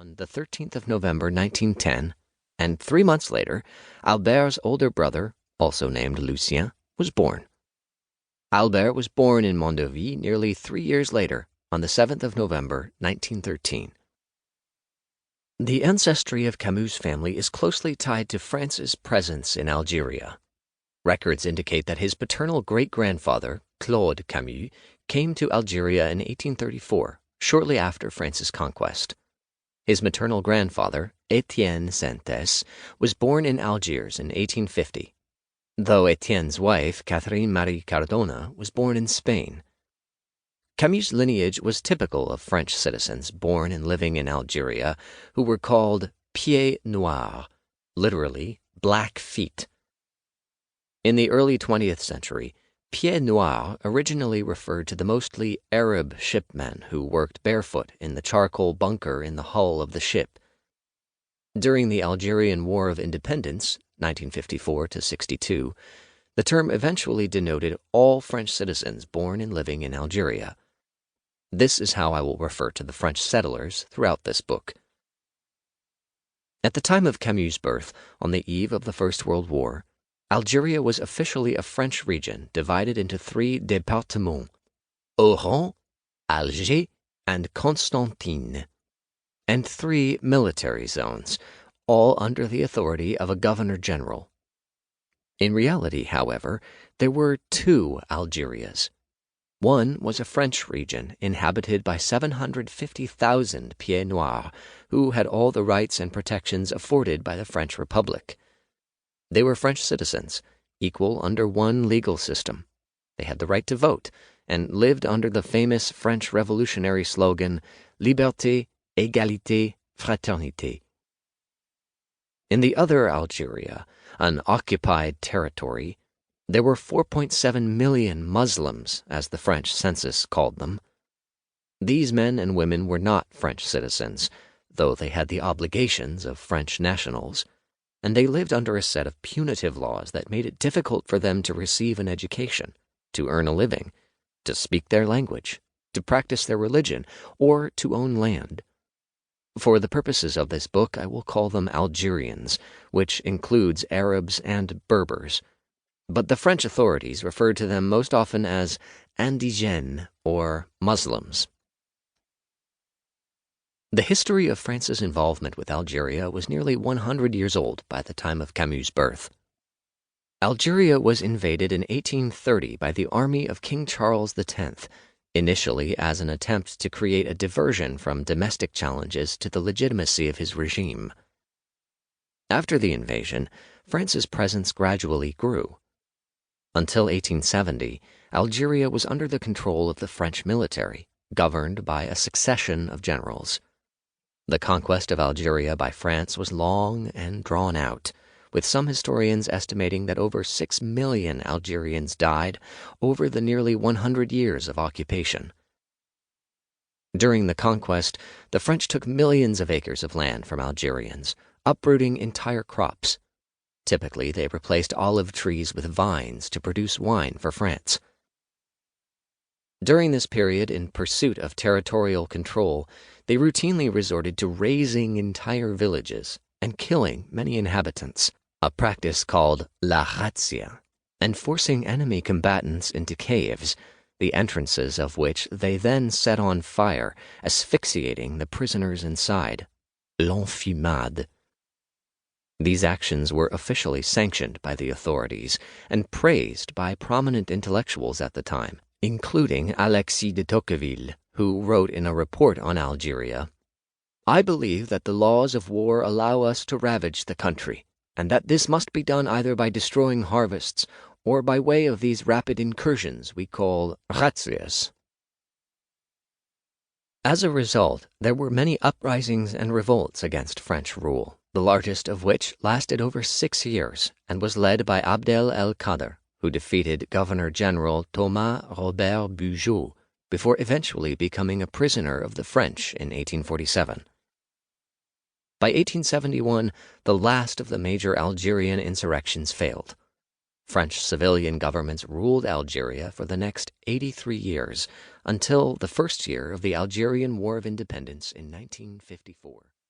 On the 13th of November 1910, and 3 months later, Albert's older brother, also named Lucien, was born. Albert was born in Mondovi nearly 3 years later, on the 7th of November 1913. The ancestry of Camus' family is closely tied to France's presence in Algeria. Records indicate that his paternal great-grandfather, Claude Camus, came to Algeria in 1834, shortly after France's conquest. His maternal grandfather, Étienne Santès, was born in Algiers in 1850, though Étienne's wife, Catherine Marie Cardona, was born in Spain. Camus' lineage was typical of French citizens born and living in Algeria who were called pieds noirs, literally black feet. In the early 20th century, pieds noirs originally referred to the mostly Arab shipmen who worked barefoot in the charcoal bunker in the hull of the ship. During the Algerian War of Independence, 1954 to 62, the term eventually denoted all French citizens born and living in Algeria. This is how I will refer to the French settlers throughout this book. At the time of Camus' birth, on the eve of the First World War, Algeria was officially a French region divided into 3 départements, Oran, Alger, and Constantine, and 3 military zones, all under the authority of a governor-general. In reality, however, there were 2 Algerias. One was a French region inhabited by 750,000 pieds noirs who had all the rights and protections afforded by the French Republic. They were French citizens, equal under one legal system. They had the right to vote and lived under the famous French revolutionary slogan, Liberté, Égalité, Fraternité. In the other Algeria, an occupied territory, there were 4.7 million Muslims, as the French census called them. These men and women were not French citizens, though they had the obligations of French nationals, and they lived under a set of punitive laws that made it difficult for them to receive an education, to earn a living, to speak their language, to practice their religion, or to own land. For the purposes of this book, I will call them Algerians, which includes Arabs and Berbers, but the French authorities referred to them most often as indigènes or Muslims. The history of France's involvement with Algeria was nearly 100 years old by the time of Camus' birth. Algeria was invaded in 1830 by the army of King Charles X, initially as an attempt to create a diversion from domestic challenges to the legitimacy of his regime. After the invasion, France's presence gradually grew. Until 1870, Algeria was under the control of the French military, governed by a succession of generals. The conquest of Algeria by France was long and drawn out, with some historians estimating that over 6 million Algerians died over the nearly 100 years of occupation. During the conquest, the French took millions of acres of land from Algerians, uprooting entire crops. Typically, they replaced olive trees with vines to produce wine for France. During this period, in pursuit of territorial control, they routinely resorted to razing entire villages and killing many inhabitants, a practice called la razzia, and forcing enemy combatants into caves, the entrances of which they then set on fire, asphyxiating the prisoners inside, l'enfumade. These actions were officially sanctioned by the authorities and praised by prominent intellectuals at the time, including Alexis de Tocqueville, who wrote in a report on Algeria, "I believe that the laws of war allow us to ravage the country, and that this must be done either by destroying harvests or by way of these rapid incursions we call razzias." As a result, there were many uprisings and revolts against French rule, the largest of which lasted over 6 years and was led by Abdel el-Kader, who defeated Governor-General Thomas Robert Bugeaud before eventually becoming a prisoner of the French in 1847. By 1871, the last of the major Algerian insurrections failed. French civilian governments ruled Algeria for the next 83 years, until the first year of the Algerian War of Independence in 1954.